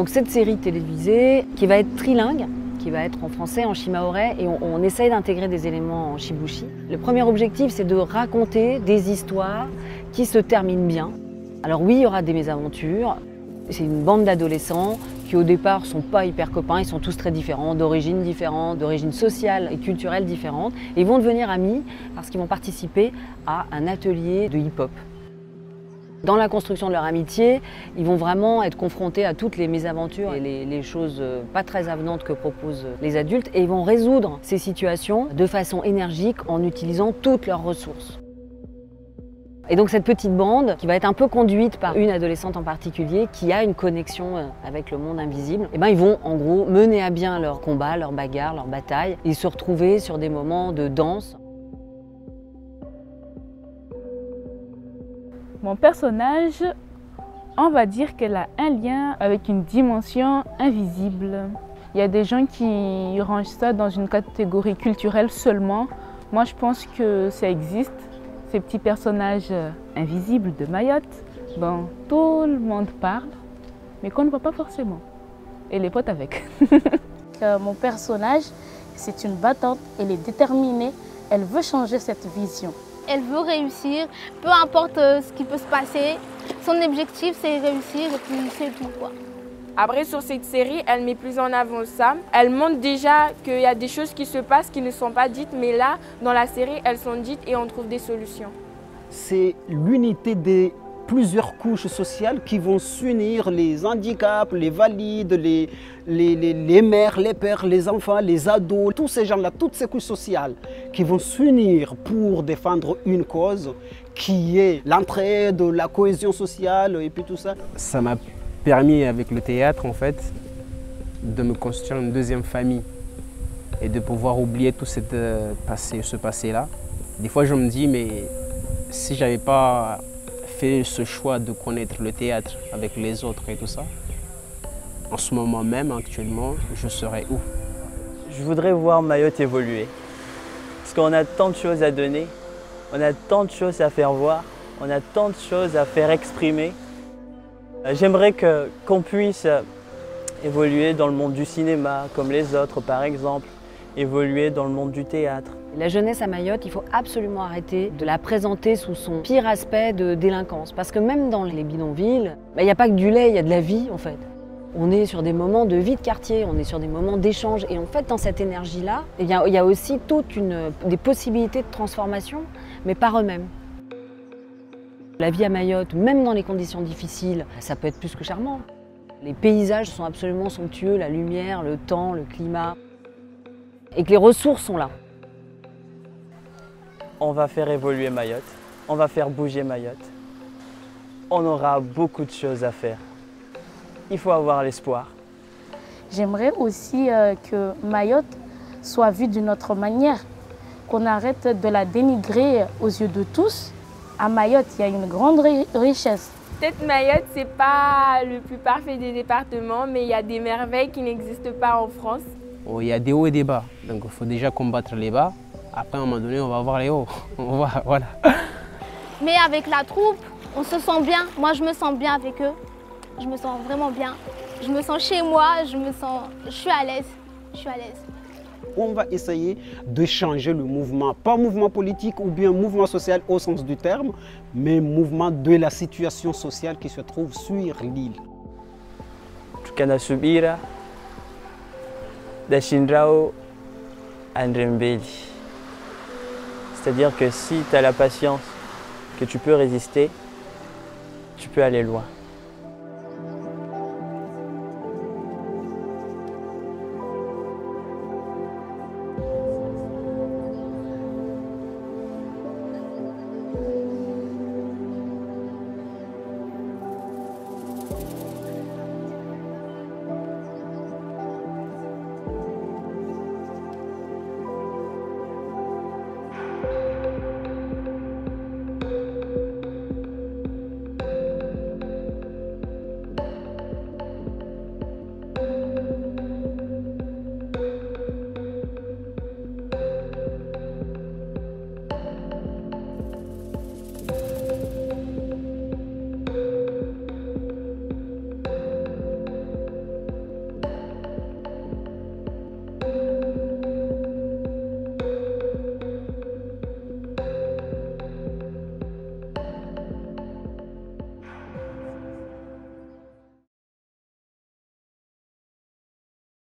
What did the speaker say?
Donc cette série télévisée qui va être trilingue, qui va être en français, en shimaoré, et on essaye d'intégrer des éléments en shibushi. Le premier objectif, c'est de raconter des histoires qui se terminent bien. Alors oui, il y aura des mésaventures. C'est une bande d'adolescents qui au départ sont pas hyper copains, ils sont tous très différents, d'origines sociales et culturelles différentes. Et ils vont devenir amis parce qu'ils vont participer à un atelier de hip-hop. Dans la construction de leur amitié, ils vont vraiment être confrontés à toutes les mésaventures et les choses pas très avenantes que proposent les adultes, et ils vont résoudre ces situations de façon énergique en utilisant toutes leurs ressources. Et donc cette petite bande, qui va être un peu conduite par une adolescente en particulier, qui a une connexion avec le monde invisible, et ils vont en gros mener à bien leur combat, leur bagarre, leur bataille, et se retrouver sur des moments de danse. Mon personnage, on va dire qu'elle a un lien avec une dimension invisible. Il y a des gens qui rangent ça dans une catégorie culturelle seulement. Moi, je pense que ça existe. Ces petits personnages invisibles de Mayotte, bon, tout le monde parle, mais qu'on ne voit pas forcément. Et les potes avec. Mon personnage, c'est une battante, elle est déterminée, elle veut changer cette vision. Elle veut réussir, peu importe ce qui peut se passer. Son objectif, c'est réussir et puis c'est tout, quoi. Après, sur cette série, elle met plus en avant ça. Elle montre déjà qu'il y a des choses qui se passent qui ne sont pas dites, mais là, dans la série, elles sont dites et on trouve des solutions. C'est l'unité des plusieurs couches sociales qui vont s'unir, les handicaps, les valides, les mères, les pères, les enfants, les ados, tous ces gens-là, toutes ces couches sociales qui vont s'unir pour défendre une cause qui est l'entraide, la cohésion sociale et puis tout ça. Ça m'a permis avec le théâtre en fait de me construire une deuxième famille et de pouvoir oublier tout ce passé-là. Des fois je me dis mais si j'avais pas fait ce choix de connaître le théâtre avec les autres et tout ça, en ce moment même, actuellement, je serais où? Je voudrais voir Mayotte évoluer. Parce qu'on a tant de choses à donner, on a tant de choses à faire voir, on a tant de choses à faire exprimer. J'aimerais qu'on puisse évoluer dans le monde du cinéma, comme les autres par exemple, évoluer dans le monde du théâtre. La jeunesse à Mayotte, il faut absolument arrêter de la présenter sous son pire aspect de délinquance. Parce que même dans les bidonvilles, il n'y a pas que du lait, il y a de la vie en fait. On est sur des moments de vie de quartier, on est sur des moments d'échange. Et en fait, dans cette énergie-là, il y a aussi des possibilités de transformation, mais par eux-mêmes. La vie à Mayotte, même dans les conditions difficiles, ça peut être plus que charmant. Les paysages sont absolument somptueux, la lumière, le temps, le climat. Et que les ressources sont là. On va faire évoluer Mayotte, on va faire bouger Mayotte. On aura beaucoup de choses à faire. Il faut avoir l'espoir. J'aimerais aussi que Mayotte soit vue d'une autre manière, qu'on arrête de la dénigrer aux yeux de tous. À Mayotte, il y a une grande richesse. Peut-être Mayotte, c'est pas le plus parfait des départements, mais il y a des merveilles qui n'existent pas en France. Il y a des hauts et des bas, donc il faut déjà combattre les bas. Après, à un moment donné, on va voir les hauts. Voilà. Mais avec la troupe, on se sent bien. Moi, je me sens bien avec eux. Je me sens vraiment bien. Je me sens chez moi, je suis à l'aise. Je suis à l'aise. On va essayer de changer le mouvement, pas mouvement politique ou bien mouvement social au sens du terme, mais mouvement de la situation sociale qui se trouve sur l'île. Tukana subira, dashindrao, andrembeli. C'est-à-dire que si tu as la patience, que tu peux résister, tu peux aller loin.